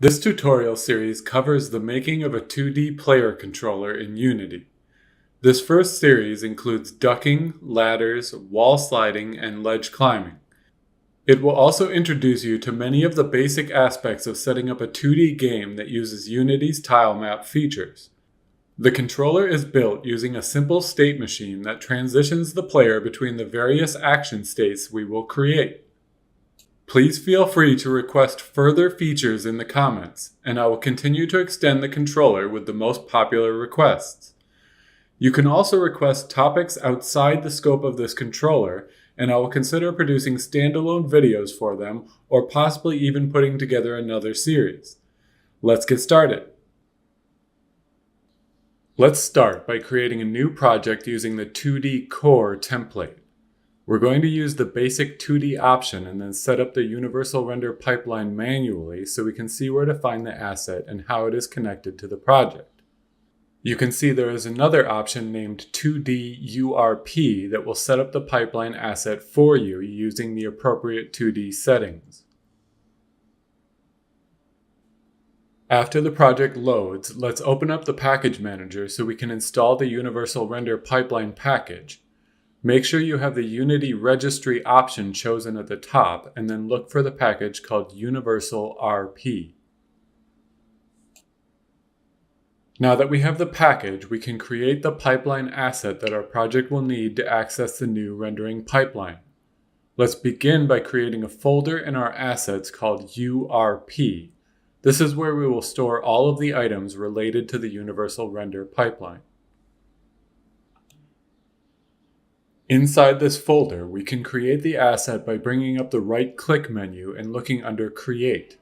This tutorial series covers the making of a 2D player controller in Unity. This first series includes ducking, ladders, wall sliding, and ledge climbing. It will also introduce you to many of the basic aspects of setting up a 2D game that uses Unity's tile map features. The controller is built using a simple state machine that transitions the player between the various action states we will create. Please feel free to request further features in the comments, and I will continue to extend the controller with the most popular requests. You can also request topics outside the scope of this controller, and I will consider producing standalone videos for them, or possibly even putting together another series. Let's get started. Let's start by creating a new project using the 2D core template. We're going to use the basic 2D option and then set up the universal render pipeline manually so we can see where to find the asset and how it is connected to the project. You can see there is another option named 2D URP that will set up the pipeline asset for you using the appropriate 2D settings. After the project loads, let's open up the package manager so we can install the universal render pipeline package. Make sure you have the Unity registry option chosen at the top and then look for the package called Universal RP. Now that we have the package, we can create the pipeline asset that our project will need to access the new rendering pipeline. Let's begin by creating a folder in our assets called URP. This is where we will store all of the items related to the universal render pipeline. Inside this folder, we can create the asset by bringing up the right-click menu and looking under Create.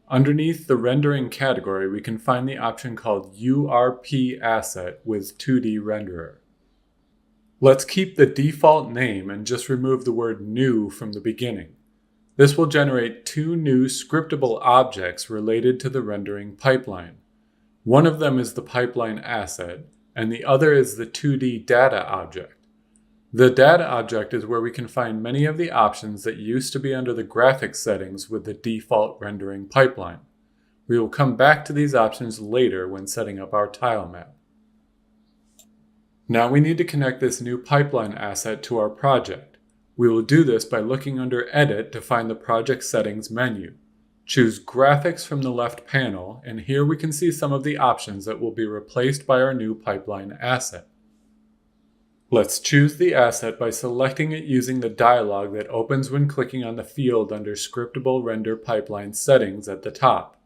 Underneath the rendering category, we can find the option called URP Asset with 2D Renderer. Let's keep the default name and just remove the word New from the beginning. This will generate two new scriptable objects related to the rendering pipeline. One of them is the pipeline asset, and the other is the 2D data object. The data object is where we can find many of the options that used to be under the graphics settings with the default rendering pipeline. We will come back to these options later when setting up our tile map. Now we need to connect this new pipeline asset to our project. We will do this by looking under Edit to find the Project Settings menu. Choose Graphics from the left panel, and here we can see some of the options that will be replaced by our new pipeline asset. Let's choose the asset by selecting it using the dialog that opens when clicking on the field under Scriptable Render Pipeline Settings at the top.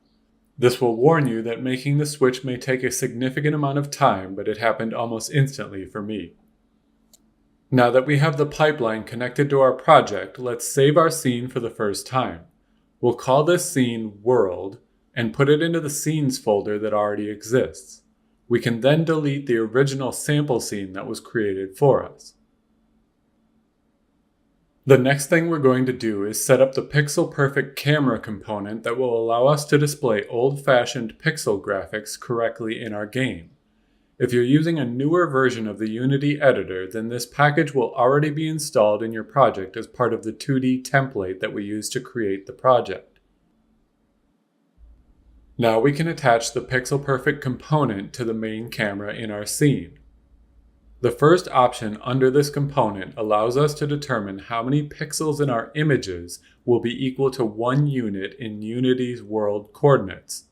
This will warn you that making the switch may take a significant amount of time, but it happened almost instantly for me. Now that we have the pipeline connected to our project, let's save our scene for the first time. We'll call this scene World and put it into the Scenes folder that already exists. We can then delete the original sample scene that was created for us. The next thing we're going to do is set up the Pixel Perfect camera component that will allow us to display old-fashioned pixel graphics correctly in our game. If you're using a newer version of the Unity editor, then this package will already be installed in your project as part of the 2D template that we use to create the project. Now we can attach the Pixel Perfect component to the main camera in our scene. The first option under this component allows us to determine how many pixels in our images will be equal to 1 unit in Unity's world coordinates.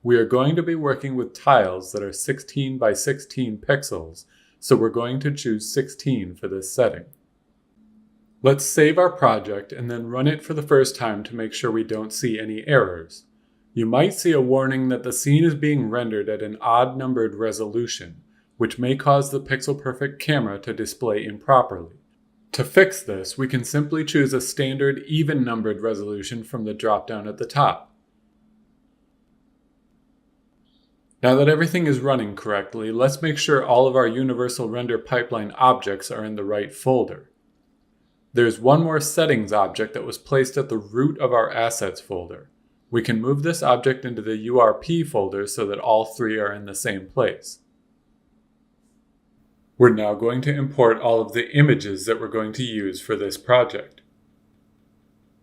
We are going to be working with tiles that are 16 by 16 pixels, so we're going to choose 16 for this setting. Let's save our project and then run it for the first time to make sure we don't see any errors. You might see a warning that the scene is being rendered at an odd-numbered resolution, which may cause the Pixel Perfect camera to display improperly. To fix this, we can simply choose a standard even-numbered resolution from the drop-down at the top. Now that everything is running correctly, let's make sure all of our Universal Render Pipeline objects are in the right folder. There's one more settings object that was placed at the root of our assets folder. We can move this object into the URP folder so that all three are in the same place. We're now going to import all of the images that we're going to use for this project.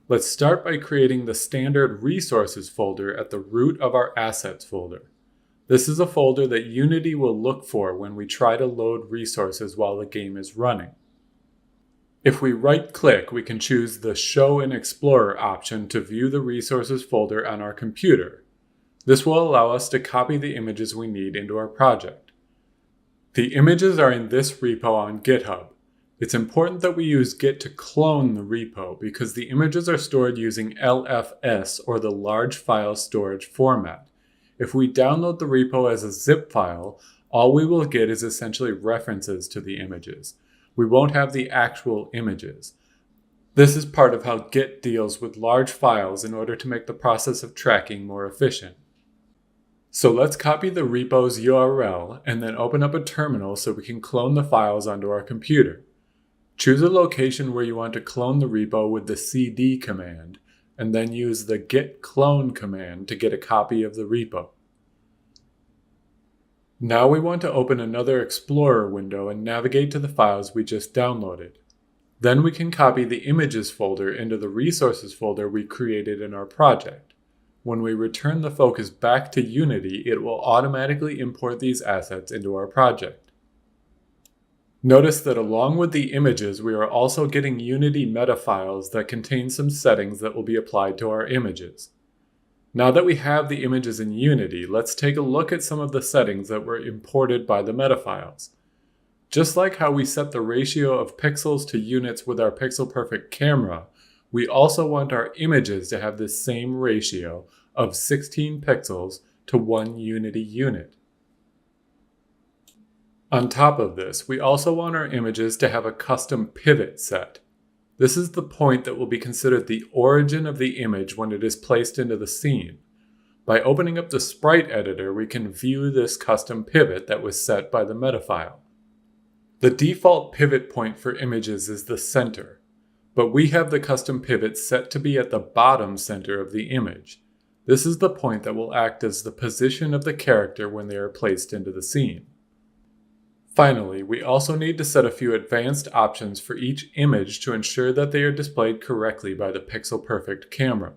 Let's start by creating the standard resources folder at the root of our assets folder. This is a folder that Unity will look for when we try to load resources while the game is running. If we right-click, we can choose the Show in Explorer option to view the resources folder on our computer. This will allow us to copy the images we need into our project. The images are in this repo on GitHub. It's important that we use Git to clone the repo because the images are stored using LFS, or the large file storage format. If we download the repo as a zip file, all we will get is essentially references to the images. We won't have the actual images. This is part of how Git deals with large files in order to make the process of tracking more efficient. So let's copy the repo's URL and then open up a terminal so we can clone the files onto our computer. Choose a location where you want to clone the repo with the cd command, and then use the git clone command to get a copy of the repo. Now we want to open another Explorer window and navigate to the files we just downloaded. Then we can copy the images folder into the resources folder we created in our project. When we return the focus back to Unity, it will automatically import these assets into our project. Notice that along with the images, we are also getting Unity meta files that contain some settings that will be applied to our images. Now that we have the images in Unity, let's take a look at some of the settings that were imported by the meta files. Just like how we set the ratio of pixels to units with our Pixel Perfect camera, we also want our images to have the same ratio of 16 pixels to 1 Unity unit. On top of this, we also want our images to have a custom pivot set. This is the point that will be considered the origin of the image when it is placed into the scene. By opening up the sprite editor, we can view this custom pivot that was set by the meta file. The default pivot point for images is the center, but we have the custom pivot set to be at the bottom center of the image. This is the point that will act as the position of the character when they are placed into the scene. Finally, we also need to set a few advanced options for each image to ensure that they are displayed correctly by the Pixel Perfect camera.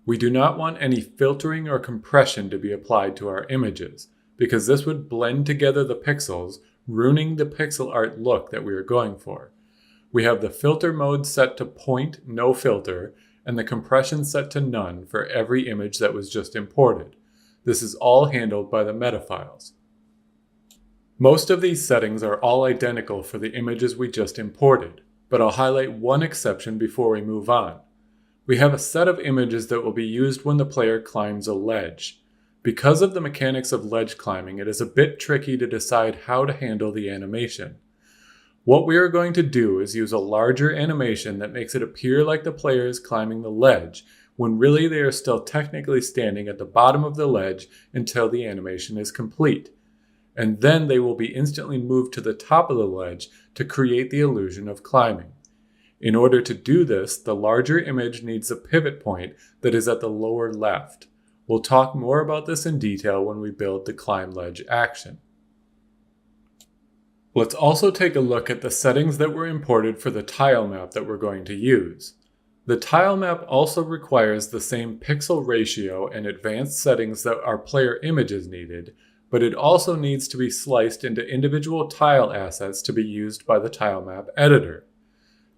We do not want any filtering or compression to be applied to our images, because this would blend together the pixels, ruining the pixel art look that we are going for. We have the filter mode set to point, no filter, and the compression set to none for every image that was just imported. This is all handled by the meta files. Most of these settings are all identical for the images we just imported, but I'll highlight one exception before we move on. We have a set of images that will be used when the player climbs a ledge. Because of the mechanics of ledge climbing, it is a bit tricky to decide how to handle the animation. What we are going to do is use a larger animation that makes it appear like the player is climbing the ledge, when really they are still technically standing at the bottom of the ledge until the animation is complete. And then they will be instantly moved to the top of the ledge to create the illusion of climbing. In order to do this, the larger image needs a pivot point that is at the lower left. We'll talk more about this in detail when we build the climb ledge action. Let's also take a look at the settings that were imported for the tile map that we're going to use. The tile map also requires the same pixel ratio and advanced settings that our player images needed, but it also needs to be sliced into individual tile assets to be used by the tile map editor.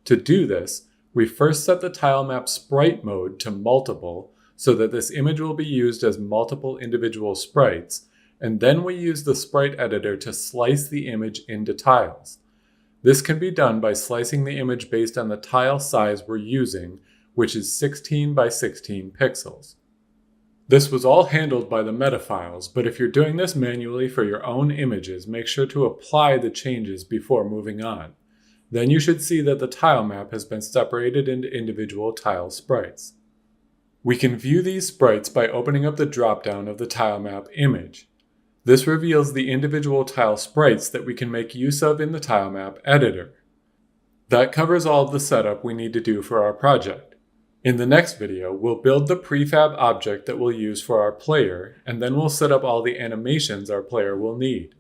To do this, we first set the tile map sprite mode to multiple so that this image will be used as multiple individual sprites, and then we use the sprite editor to slice the image into tiles. This can be done by slicing the image based on the tile size we're using, which is 16 by 16 pixels. This was all handled by the meta files, but if you're doing this manually for your own images, make sure to apply the changes before moving on. Then you should see that the tile map has been separated into individual tile sprites. We can view these sprites by opening up the drop-down of the tile map image. This reveals the individual tile sprites that we can make use of in the tile map editor. That covers all of the setup we need to do for our project. In the next video, we'll build the prefab object that we'll use for our player, and then we'll set up all the animations our player will need.